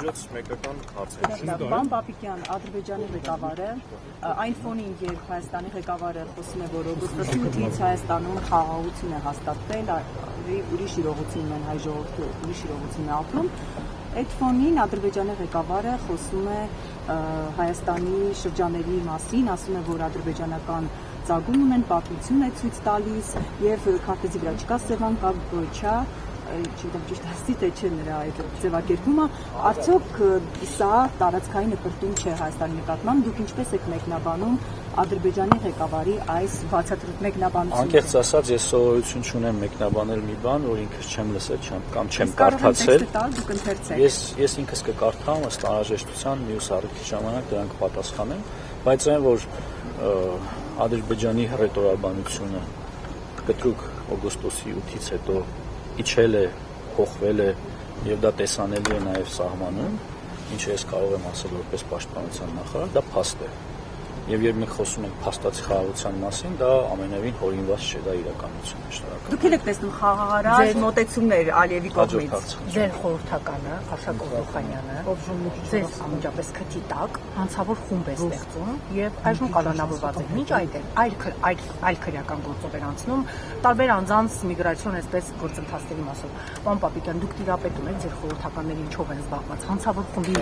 Շրջեց մեկական հարցեր։ Պարոն Պապիկյան, Ադրբեջանի ղեկավարը այն ֆոնին, երբ Հայաստանի ղեկավարը խոսում է, որ օգոստոսի 8-ից Հայաստանում խաղաղություն է հաստատվել, ուրիշ իրողություն են հայ ժողովուրդը, ուրիշ իրողություն է ապրում, այդ ֆոնին Ադրբեջանի ղեկավարը խոսում է Հայաստանի շրջաների մասին, ասում է, որ ադրբեջանական ծագում ունեն, պատմություն է ցույց տալիս եւ քարտեզի վրա չկա Սևան, կա Գոչա, չգիտեմ ճիշտ ասի թե չէ նրա այդ ձևակերպումը, արդյոք սա տարածքային նպրտում չէ Հայաստանի նկատմամբ, դուք ինչպես եք մեկնաբանում Ադրբեջանի ղեկավարի այս բացատրույթ մեկնաբանությունը։ Անկեղծ ասած, ես սովորություն չունեմ մեկնաբանել մի բան, որ ինքս չեմ լսել կամ չեմ կարդացել։ Ես ինքս կկարդամ ըստ անհրաժեշտության մյուս առիթի ժամանակ դրանք պատասխանեմ, բայց այն որ Ադրբեջանի հռետորաբանությունը կտրուկ օգոստոսի 8-ից հետո իջել է, փոխվել է եւ դա տեսանելի է նաեւ սահմանում, ինչը ես կարող եմ ասել որպես պաշտպանության նախարար, դա փաստ է։ Եվ երբ մենք խոսում ենք փաստացի խաղաղության մասին, դա ամենևին հորինված չէ, դա իրականություն է։ Շնորհակալ։ Դուք եք տեսնում խաղաղարար մոտեցումներ Ալիևի կողմից։ Ձեր խորհրդականը Արշակ Օղլոխանյանը, ձեր անմիջապես քթի տակ հանցավոր խումբ է ստեղծում եւ այժմ կալանավորված է։ Մինչ այլ քրեական գործով էր անցնում տարբեր անձանց միգրացիոն այսպես գործընթացների մասով։ Պարոն Պապիկյան, դուք տիրապետում եք ձեր խորհրդականների ինչով են զբաղված հանցավոր խմբի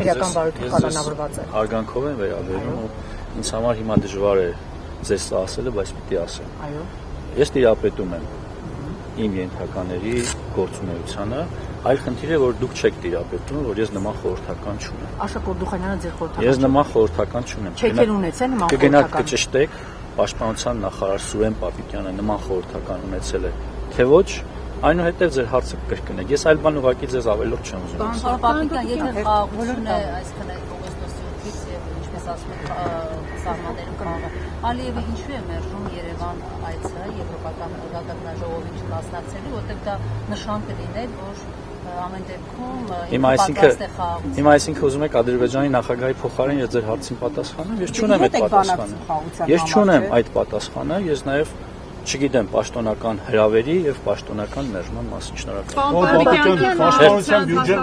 քրեական բարույթը կալանավորված է։ Հարգանքով եմ վերաբերում։ Ինձ համար հիմա դժվար է ձեզ սա ասելը, բայց պիտի ասեմ։ Այո։ Ես տիրապետում եմ իմ ենթակաների գործունեությանը, այլ խնդիր է, որ դուք չեք տիրապետում, որ ես նման խորհրդական չունեմ։ Արշակ Օղլոխանյանը ձեր խորհրդական։ Ես նման խորհրդական չունեմ։ Չեք ունեցել նման խորհրդական։ Կգնաք կճշտեք, պաշտպանության նախարար Սուրեն Պապիկյանը նման խորհրդական ունեցել է, թե ոչ, այնուհետև ձեր հարցը կրկնեք։ Ես այլ բան ուղղակի ձեզ ավելորդ չեմ ուզում։ Պարոն Պապիկյան, եթե խաղաղությունն է այսքան օգոստոսի 8-ից եւ ինչպես ասում եք սահմաններում խաղաղ, Ալիևը ինչու է մերժում Երևան այցը Եվրոպական գագաթնաժողովին մասնակցելու, որտեղ դա նշան կլիներ, որ ամեն դեպքում Հիմա այսինքն ուզում եք Ադրբեջանի նախագահի փոխարեն ես ձեր հարցին պատասխանեմ, ես չունեմ այդ պատասխանը։ Ես չունեմ այդ պատասխանը, ես նաեւ չգիտեմ պաշտոնական հրավերի եւ պաշտոնական մերժման մասին։ Շնորհակալ։ Պաշտպանության բյուջեն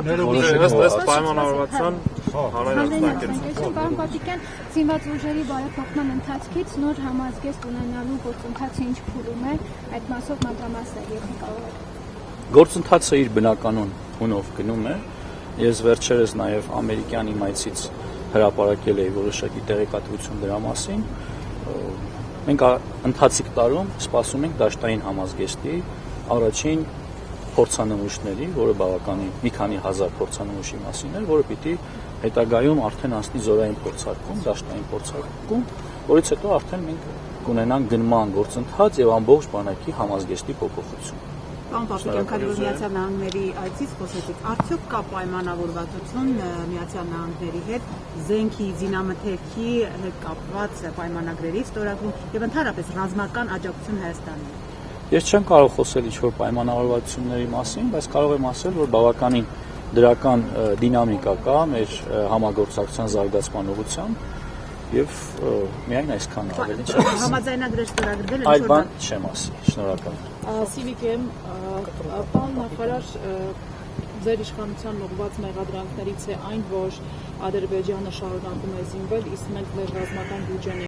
ըստ պայմանավորվածության Պարոն Պապիկյան, զինված ուժերի բարեփոխման ընթացքից նոր համազգեստ ունենալու գործընթացը ինչ փուլում է, այդ մասով մանրամասն եթե կարող եք։ Գործընթացը իր բնականon հունով գնում է։ Ես վերջերս նաեւ ամերիկյան իմայցից հրապարակել էի որոշակի տեղեկատվություն դրա մասին։ Մենք ընթացիկ տարում սպասում ենք դաշտային համազգեստի առաջին փորձանմուշների, որը բավականին մի քանի հազար փորձանմուշի մասին էր, որը պիտի հետագայում արդեն անցնի զորային փորձարկում, դաշտային փորձարկում, որից հետո արդեն մենք կունենանք գնման գործընթաց եւ ամբողջ բանակի համազգեստի փոփոխություն։ Պարոն Պապիկյան, քանի որ Միացյալ Նահանգների այցից խոսեցիք, արդյոք կա պայմանավորվածություն Միացյալ Նահանգների հետ զենքի, զինամթերքի հետ կապված պայմանագրերի ստորագրում եւ ընդհանրապես ռազմական աջակցություն Հայաստանին։ Ես չեմ կարող խոսել ինչ-որ պայմանավորվածությունների մասին, բայց կարող եմ ասել, որ բավականին դրական դինամիկա կա մեր համագործակցության զարգացման ուղղությամբ եւ միայն այսքան ավելի չեմ ասի։ Համաձայնագրեր ստորագրվել են։ Այլ բան չեմ ասի։ Շնորհակալ։ Սիվիկեմ, պարոն նախարար, ձեր իշխանության ուղղված մեղադրանքներից է այն, որ Ադրբեջանը շարունակում է զինվել, իսկ մենք մեր ռազմական բյուջեն